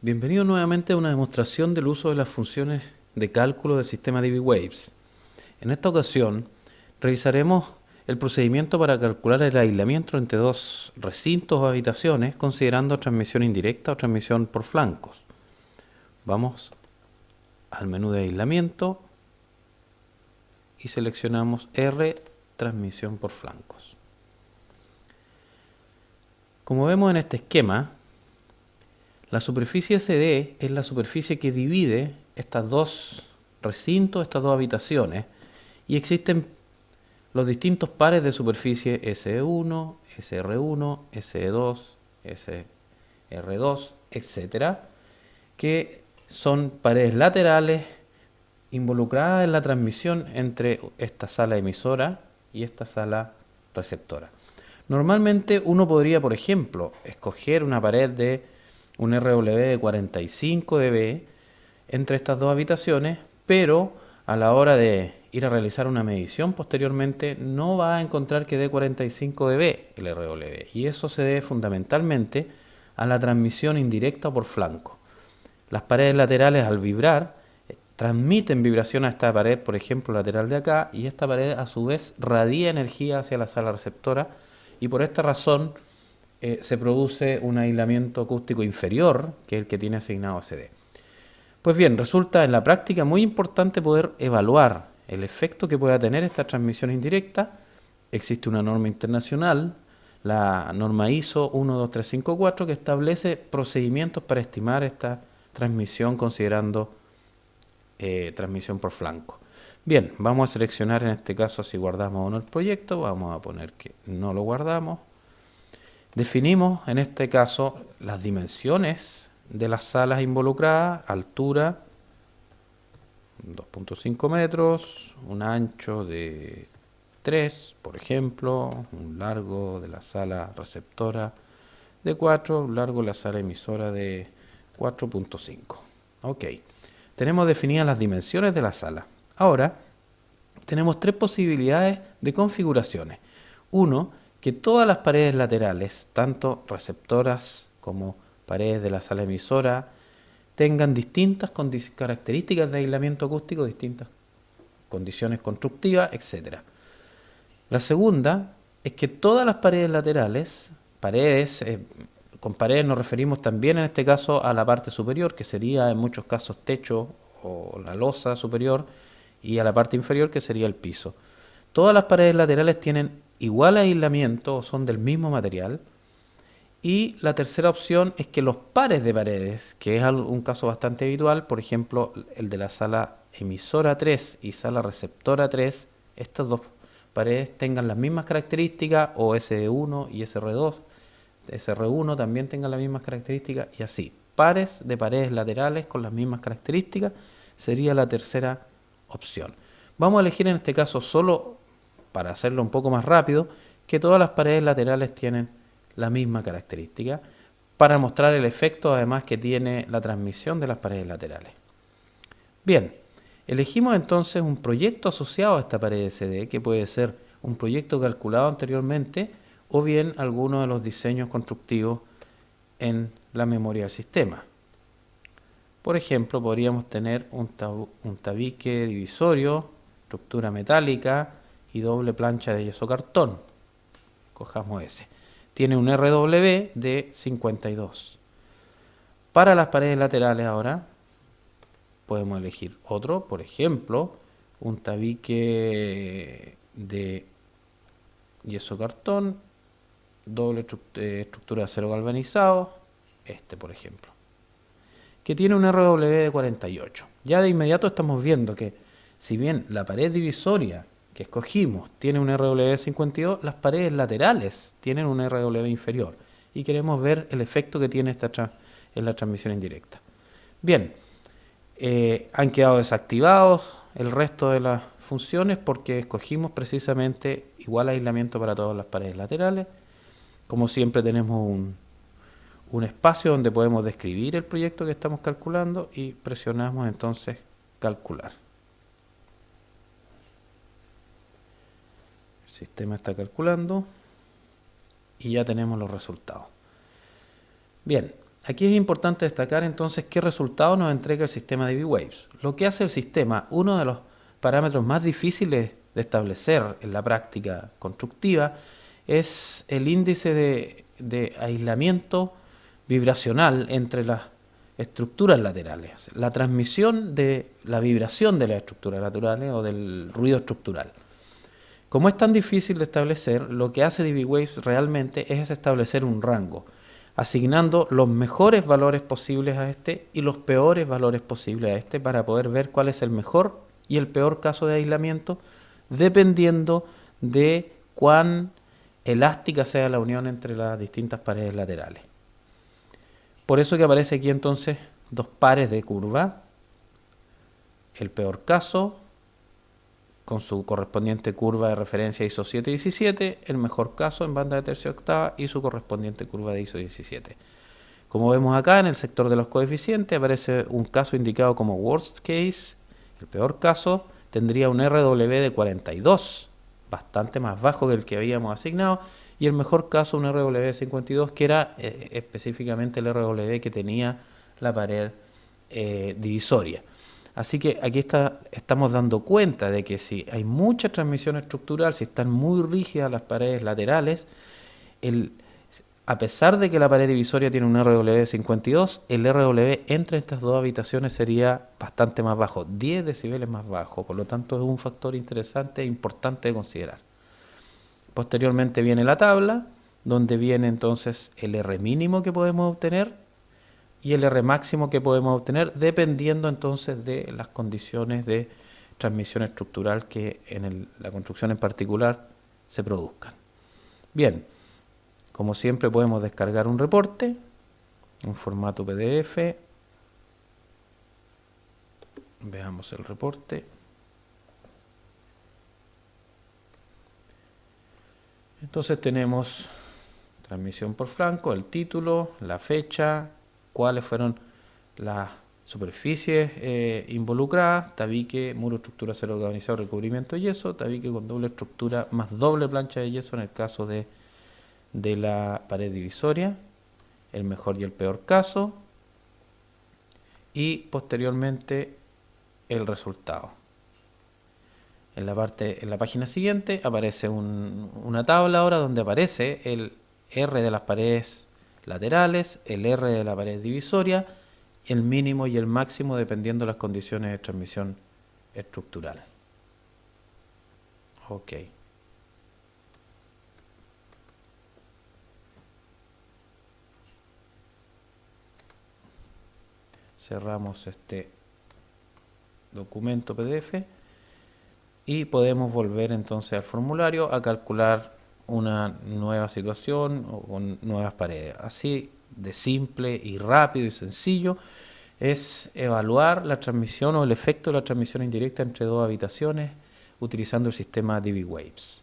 Bienvenido nuevamente a una demostración del uso de las funciones de cálculo del sistema dbWaves. En esta ocasión revisaremos el procedimiento para calcular el aislamiento entre dos recintos o habitaciones considerando transmisión indirecta o transmisión por flancos. Vamos al menú de aislamiento y seleccionamos R, transmisión por flancos. Como vemos en este esquema, la superficie SD es la superficie que divide estos dos recintos, estas dos habitaciones, y existen los distintos pares de superficie SE1, SR1, SE2, SR2, etc., que son paredes laterales involucradas en la transmisión entre esta sala emisora y esta sala receptora. Normalmente uno podría, por ejemplo, escoger una pared de un RW de 45 dB entre estas dos habitaciones, pero a la hora de ir a realizar una medición posteriormente no va a encontrar que dé 45 dB el RW, y eso se debe fundamentalmente a la transmisión indirecta por flanco. Las paredes laterales, al vibrar, transmiten vibración a esta pared, por ejemplo lateral de acá, y esta pared a su vez radia energía hacia la sala receptora, y por esta razón se produce un aislamiento acústico inferior que el que tiene asignado CD. Pues bien, resulta en la práctica muy importante poder evaluar el efecto que pueda tener esta transmisión indirecta. Existe una norma internacional, la norma ISO 12354, que establece procedimientos para estimar esta transmisión considerando transmisión por flanco. Bien, vamos a seleccionar en este caso si guardamos o no el proyecto. Vamos a poner que no lo guardamos. Definimos en este caso las dimensiones de las salas involucradas: altura 2.5 metros, un ancho de 3, por ejemplo, un largo de la sala receptora de 4, un largo de la sala emisora de 4.5. Ok, tenemos definidas las dimensiones de la sala. Ahora tenemos tres posibilidades de configuraciones. Uno, que todas las paredes laterales, tanto receptoras como paredes de la sala emisora, tengan distintas características de aislamiento acústico, distintas condiciones constructivas, etc. La segunda es que todas las paredes laterales, con paredes nos referimos también en este caso a la parte superior, que sería en muchos casos techo o la losa superior, y a la parte inferior, que sería el piso. Todas las paredes laterales tienen igual aislamiento o son del mismo material. Y la tercera opción es que los pares de paredes, que es un caso bastante habitual, por ejemplo, el de la sala emisora 3 y sala receptora 3, estas dos paredes tengan las mismas características, o SE1 y SR2, SR1 también tengan las mismas características, y así. Pares de paredes laterales con las mismas características sería la tercera opción. Vamos a elegir en este caso, solo para hacerlo un poco más rápido, que todas las paredes laterales tienen la misma característica, para mostrar el efecto además que tiene la transmisión de las paredes laterales. Bien, elegimos entonces un proyecto asociado a esta pared SD, que puede ser un proyecto calculado anteriormente o bien alguno de los diseños constructivos en la memoria del sistema. Por ejemplo, podríamos tener un tabique divisorio, estructura metálica y doble plancha de yeso cartón. Cojamos ese. Tiene un RW de 52. Para las paredes laterales ahora podemos elegir otro, por ejemplo, un tabique de yeso cartón, doble estructura de acero galvanizado, por ejemplo, que tiene un RW de 48. Ya de inmediato estamos viendo que si bien la pared divisoria que escogimos tiene un RW de 52, las paredes laterales tienen un RW inferior, y queremos ver el efecto que tiene en la transmisión indirecta. Bien, han quedado desactivados el resto de las funciones porque escogimos precisamente igual aislamiento para todas las paredes laterales. Como siempre, tenemos un espacio donde podemos describir el proyecto que estamos calculando y presionamos entonces calcular. El sistema está calculando y ya tenemos los resultados. Bien, aquí es importante destacar entonces qué resultado nos entrega el sistema de D-Waves. Lo que hace el sistema, uno de los parámetros más difíciles de establecer en la práctica constructiva, es el índice de aislamiento vibracional entre las estructuras laterales, la transmisión de la vibración de las estructuras laterales o del ruido estructural. Como es tan difícil de establecer, lo que hace dBWaves realmente es establecer un rango, asignando los mejores valores posibles a este y los peores valores posibles a este para poder ver cuál es el mejor y el peor caso de aislamiento, dependiendo de cuán elástica sea la unión entre las distintas paredes laterales. Por eso que aparece aquí entonces dos pares de curva, el peor caso con su correspondiente curva de referencia ISO 717, el mejor caso en banda de tercia octava y su correspondiente curva de ISO 17. Como vemos acá en el sector de los coeficientes aparece un caso indicado como worst case, el peor caso tendría un RW de 42, bastante más bajo que el que habíamos asignado, y el mejor caso un RW de 52, que era específicamente el RW que tenía la pared divisoria. Así que aquí estamos dando cuenta de que si hay mucha transmisión estructural, si están muy rígidas las paredes laterales, a pesar de que la pared divisoria tiene un RW de 52, el RW entre estas dos habitaciones sería bastante más bajo, 10 decibeles más bajo, por lo tanto es un factor interesante e importante de considerar. Posteriormente viene la tabla, donde viene entonces el R mínimo que podemos obtener y el R máximo que podemos obtener, dependiendo entonces de las condiciones de transmisión estructural que en la construcción en particular se produzcan. Bien, como siempre podemos descargar un reporte en formato PDF. Veamos el reporte. Entonces tenemos transmisión por flanco, el título, la fecha, cuáles fueron las superficies involucradas, tabique, muro, estructura cero organizado, recubrimiento de yeso, tabique con doble estructura más doble plancha de yeso en el caso de la pared divisoria, el mejor y el peor caso, y posteriormente el resultado. En la página siguiente aparece una tabla ahora donde aparece el R de las paredes laterales, el R de la pared divisoria, el mínimo y el máximo dependiendo de las condiciones de transmisión estructural. Ok. Cerramos este documento PDF y podemos volver entonces al formulario a calcular una nueva situación o con nuevas paredes. Así de simple y rápido y sencillo es evaluar la transmisión o el efecto de la transmisión indirecta entre dos habitaciones utilizando el sistema dBWaves.